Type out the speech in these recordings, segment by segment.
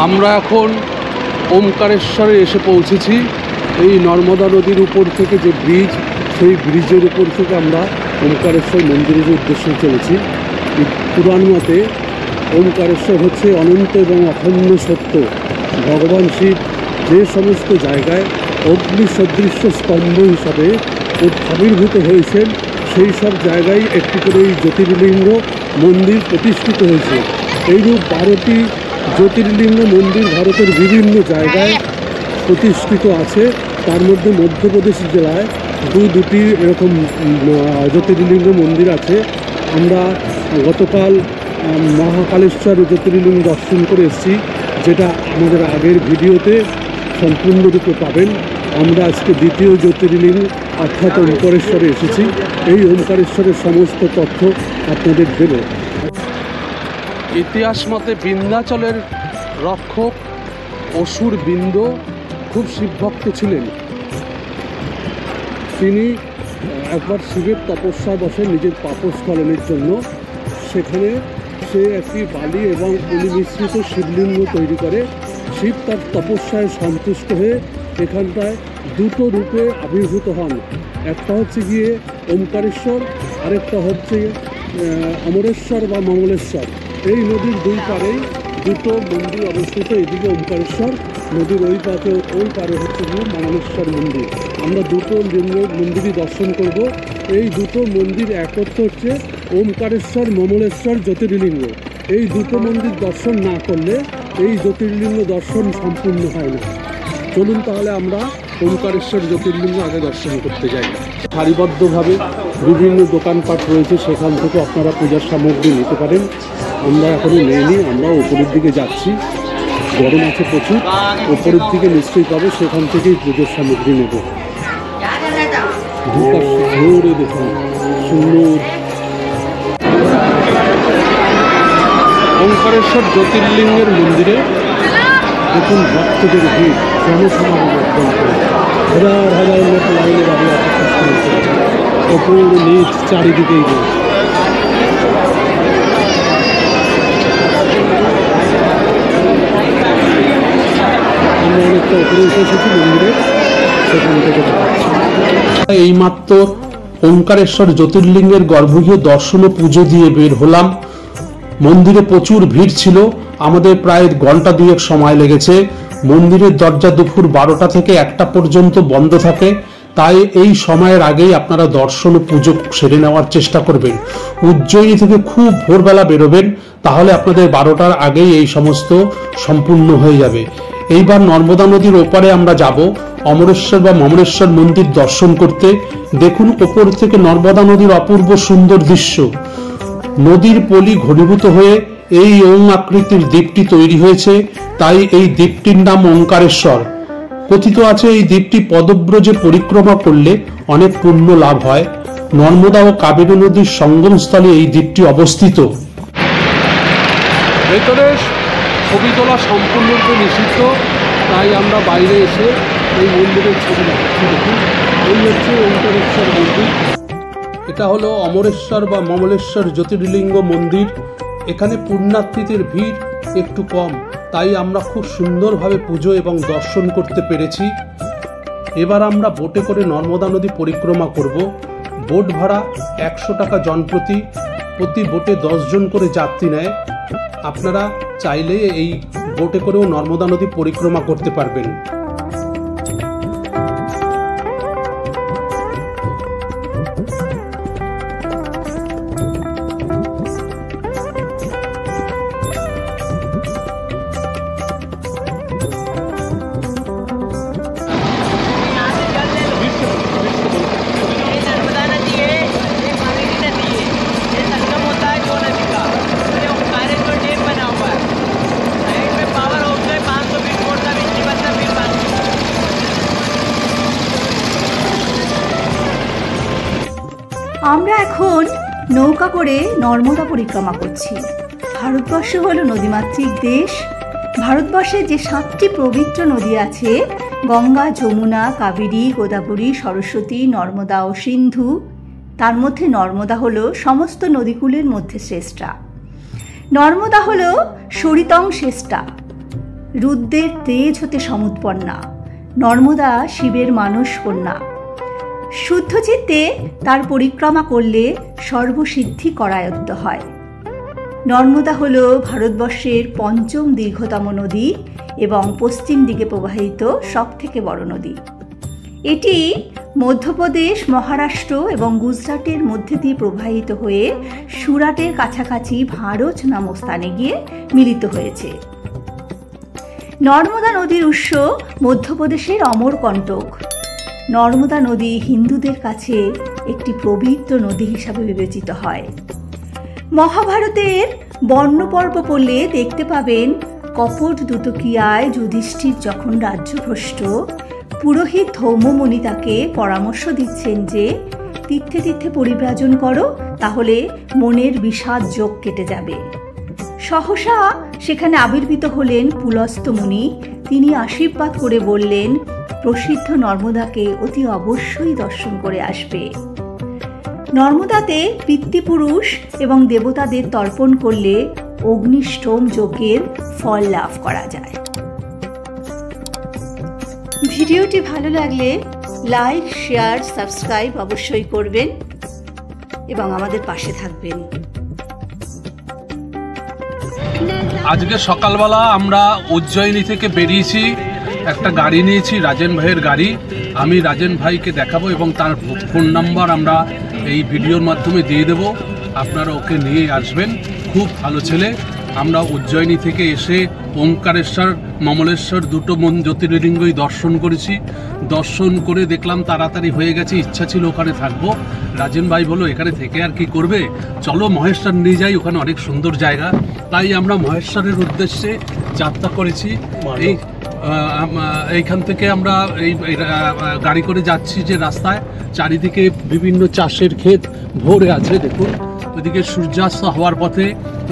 আমরা এখন ওমকারেশ্বরে এসে পৌঁছেছি। এই নর্মদা নদীর উপর থেকে যে ব্রিজ, সেই ব্রিজের উপর থেকে আমরা ওমকারেশ্বর মন্দিরের উদ্দেশ্যে চলেছি। পুরাণ মতে ওমকারেশ্বর হচ্ছে অনন্ত এবং অখণ্ড সত্য। ভগবান শিব যে সমস্ত জায়গায় অগ্নি সদৃশ্য স্তম্ভ হিসাবে আবির্ভূত হয়েছেন, সেই সব জায়গায় একটি করে এই জ্যোতির্লিঙ্গ মন্দির প্রতিষ্ঠিত হয়েছে। এইরূপ 12টি জ্যোতির্লিঙ্গ মন্দির ভারতের বিভিন্ন জায়গায় প্রতিষ্ঠিত আছে। তার মধ্যে মধ্যপ্রদেশ জেলায় দুটি এরকম জ্যোতির্লিঙ্গ মন্দির আছে। আমরা গতকাল মহাকালেশ্বর জ্যোতির্লিঙ্গ দর্শন করে এসেছি, যেটা আমাদের আগের ভিডিওতে সম্পূর্ণরূপে পাবেন। আমরা আজকে দ্বিতীয় জ্যোতির্লিঙ্গ অর্থাৎ ওমকারেশ্বরে এসেছি। এই ওমকারেশ্বরের সমস্ত তথ্য আপনাদের দেব। ইতিহাস মতে বিন্ধ্যাচলের রক্ষক অসুর বিন্দ খুব শিবভক্ত ছিলেন। তিনি একবার শিবের তপস্যায় বসেন নিজের পাপস্খলনের জন্য। সেখানে সে একটি বালি এবং অলি মিশ্রিত শিবলিঙ্গ তৈরি করে। শিব তার তপস্যায় সন্তুষ্ট হয়ে এখানটায় দুটো রূপে আবির্ভূত হন। একটা হচ্ছে গিয়ে ওমকারেশ্বর, আরেকটা হচ্ছে অমরেশ্বর বা মঙ্গলেশ্বর। এই নদীর দুই পারেই দুটো মন্দির অবস্থিত। এদিকে ওমকারেশ্বর নদীর ওই পারে হচ্ছে গিয়ে মঙ্গলেশ্বর মন্দির। আমরা দুটো মন্দিরই দর্শন করব। এই দুটো মন্দির একত্র হচ্ছে ওমকারেশ্বর মঙ্গলেশ্বর জ্যোতির্লিঙ্গ। এই দুটো মন্দির দর্শন না করলে এই জ্যোতির্লিঙ্গ দর্শন সম্পূর্ণ হয় না। চলুন তাহলে আমরা ওমকারেশ্বর জ্যোতির্লিঙ্গ আগে দর্শন করতে যাই। সারিবদ্ধভাবে বিভিন্ন দোকানপাট রয়েছে, সেখান থেকে আপনারা পূজার সামগ্রী নিতে পারেন। আমরা এখনও নেইনি, আমরা ওপরের দিকে যাচ্ছি। গরম আছে প্রচুর, ওপরের দিকে নিশ্চয়ই পাবো, সেখান থেকেই পুজোর সামগ্রী নেব। দুপাশ জোরে দেখুন, সুন্দর। ওমকারেশ্বর জ্যোতির্লিঙ্গের মন্দিরে দেখুন ভক্তদের ভিড়, জনসমাগম একদম হাজার হাজার লোক লাইনে দাঁড়িয়ে আছে। ওপর নিচ চারিদিকেই রয়েছে। আমরা অনেকটা উপরে উঠে এসেছি মন্দিরে, সেখান থেকে এইমাত্র ওমকারেশ্বর জ্যোতির্লিঙ্গের গর্ভগৃহে দর্শন ও পুজো দিয়ে বের হলাম। মন্দিরে প্রচুর ভিড় ছিল, আমাদের প্রায় ঘন্টা দুয়েক সময় লেগেছে। মন্দিরের দরজা দুপুর 12টা থেকে 1টা পর্যন্ত বন্ধ থাকে, তাই এই সময়ের আগেই আপনারা দর্শন ও পুজো সেরে নেওয়ার চেষ্টা করবেন। উজ্জয়িনী থেকে খুব ভোরবেলা বেরোবেন, তাহলে আপনাদের 12টার আগেই এই সমস্ত সম্পূর্ণ হয়ে যাবে। এইবার নর্মদা নদীর ওপারে আমরা যাব অমরেশ্বর বা মমরেশ্বর মন্দির দর্শন করতে। দেখুন ওপর থেকে নর্মদা নদীর অপূর্ব সুন্দর দৃশ্য। নদীর পলি ঘনীভূত হয়ে এই ওং আকৃতির দ্বীপটি তৈরি হয়েছে, তাই এই দ্বীপটির নাম ওমকারেশ্বর। কথিত আছে এই দ্বীপটি পদব্রজে পরিক্রমা করলে অনেক পুণ্য লাভ হয়। নর্মদা ও কাবেরী নদীর সঙ্গমস্থলে এই দ্বীপটি অবস্থিত। ভেতরে ছবি তোলা সম্পূর্ণরূপে নিষিদ্ধ, তাই আমরা বাইরে এসে এই মন্দিরের ছবি দেখাচ্ছি। দেখুন, এই হচ্ছে ওমকারেশ্বর মন্দির। এটা হলো অমরেশ্বর বা মমলেশ্বর জ্যোতির্লিঙ্গ মন্দির। এখানে পুণ্যার্থীদের ভিড় একটু কম, তাই আমরা খুব সুন্দরভাবে পুজো এবং দর্শন করতে পেরেছি। এবার আমরা বোটে করে নর্মদা নদী পরিক্রমা করব। বোট ভাড়া 100 টাকা জনপ্রতি, প্রতি বোটে 10 জন করে যাত্রী নেয়। আপনারা চাইলে এই বোটে করেও নর্মদা নদী পরিক্রমা করতে পারবেন। আমরা এখন নৌকা করে নর্মদা পরিক্রমা করছি। ভারতবর্ষ হলো নদীমাতৃক দেশ। ভারতবর্ষে যে 7টি পবিত্র নদী আছে, গঙ্গা, যমুনা, কাবেরী, গোদাবরী, সরস্বতী, নর্মদা ও সিন্ধু, তার মধ্যে নর্মদা হলো সমস্ত নদীকুলের মধ্যে শ্রেষ্ঠা। নর্মদা হলো সরিতং শ্রেষ্ঠা। রুদ্রের তেজ হতে সমুৎপন্না। নর্মদা শিবের মানস কন্যা। শুদ্ধ চিত্তে তার পরিক্রমা করলে সর্বসিদ্ধি করায়ত্ত হয়। নর্মদা হল ভারতবর্ষের পঞ্চম দীর্ঘতম নদী এবং পশ্চিম দিকে প্রবাহিত সবথেকে বড় নদী। এটি মধ্যপ্রদেশ, মহারাষ্ট্র এবং গুজরাটের মধ্যে দিয়ে প্রবাহিত হয়ে সুরাটের কাছাকাছি ভারত নামক স্থানে গিয়ে মিলিত হয়েছে। নর্মদা নদীর উৎস মধ্যপ্রদেশের অমরকণ্টক। নর্মদা নদী হিন্দুদের কাছে একটি পবিত্র নদী হিসাবে বিবেচিত হয়। মহাভারতের বর্ণপর্ব পড়লে দেখতে পাবেন কপট দুতকিয়ায় যুধিষ্ঠির যখন রাজ্যভ্রষ্ট, পুরোহিত ধৌমমণি তাকে পরামর্শ দিচ্ছেন যে তীর্থে তীর্থে পরিব্রাজন করো, তাহলে মনের বিষাদ যোগ কেটে যাবে। সহসা সেখানে আবির্ভূত হলেন পুলস্ত্য মুনি। তিনি আশীর্বাদ করে বললেন, প্রসিদ্ধ নর্মদাকে অতি অবশ্যই দর্শন করে আসবে। নর্মদাতে পিতৃপুরুষ এবং দেবতাদের তর্পণ করলে অগ্নিষ্টম যজ্ঞের ফল লাভ করা যায়। ভিডিওটি ভালো লাগলে লাইক, শেয়ার, সাবস্ক্রাইব অবশ্যই করবেন এবং আমাদের পাশে থাকবেন। আজকে সকালবেলা আমরা উজ্জয়িনী থেকে বেরিয়েছি, একটা গাড়ি নিয়েছি, রাজেন ভাইয়ের গাড়ি। আমি রাজেন ভাইকে দেখাবো এবং তার ফোন নাম্বার আমরা এই ভিডিওর মাধ্যমে দিয়ে দেব, আপনারা ওকে নিয়ে আসবেন। খুব ভালো ছেলে। আমরা উজ্জয়িনী থেকে এসে ওঙ্কারেশ্বর, মমলেশ্বর দুটো জ্যোতির্লিঙ্গই দর্শন করেছি। দর্শন করে দেখলাম তাড়াতাড়ি হয়ে গেছে, ইচ্ছা ছিল ওখানে থাকবো। রাজেন ভাই বললো এখানে থেকে আর কি করবে, চলো মহেশ্বর নিয়ে যাই, ওখানে অনেক সুন্দর জায়গা। তাই আমরা মহেশ্বরের উদ্দেশ্যে যাত্রা করেছি। এইখান থেকে আমরা এই গাড়ি করে যাচ্ছি যে রাস্তায় চারিদিকে বিভিন্ন চাষের ক্ষেত ভরে আছে। দেখুন ওইদিকে সূর্যাস্ত হওয়ার পথে।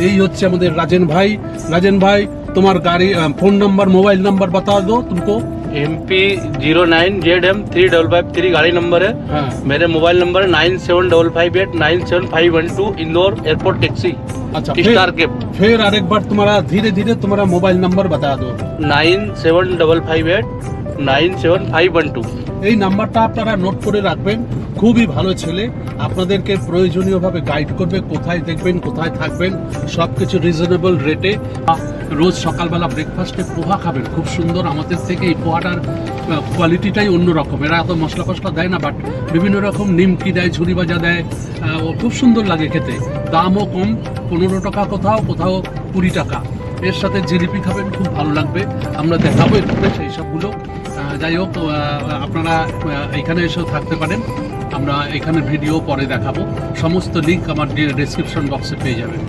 এই হচ্ছে আমাদের রাজেন ভাই। রাজেन भाई तुम्हार गाड़ी फोन नंबर, मोबाइल नंबर बता दो तुमको। MP09ZM3553 गाड़ी नंबर है। हाँ। मेरे mobile number 9758975512 Indore airport taxi. अच्छा, स्टार कैब। फिर एक बार तुम्हारा धीरे धीरे तुम्हारा मोबाइल नंबर बता दो। 9758975512। এই নাম্বারটা আপনারা নোট করে রাখবেন। খুবই ভালো ছেলে, আপনাদেরকে প্রয়োজনীয়ভাবে গাইড করবে, কোথায় দেখবেন, কোথায় থাকবেন, সব কিছু রিজনেবল রেটে। রোজ সকালবেলা ব্রেকফাস্টে পোহা খাবেন, খুব সুন্দর। আমাদের থেকে এই পোহাটার কোয়ালিটিটাই অন্যরকম। এরা এত মশলা ফসলা দেয় না, বাট বিভিন্ন রকম নিমকি দেয়, ঝুরি ভাজা দেয়, খুব সুন্দর লাগে খেতে। দামও কম, 15 টাকা কোথাও, কোথাও 20 টাকা। এর সাথে জিলিপি খাবেন, খুব ভালো লাগবে। আমরা দেখাবো একটু সেই সবগুলো। যাই হোক, আপনারা এখানে এসেও থাকতে পারেন। আমরা এখানে ভিডিও পরে দেখাবো। সমস্ত লিঙ্ক আমার ডেসক্রিপশন বক্সে পেয়ে যাবেন।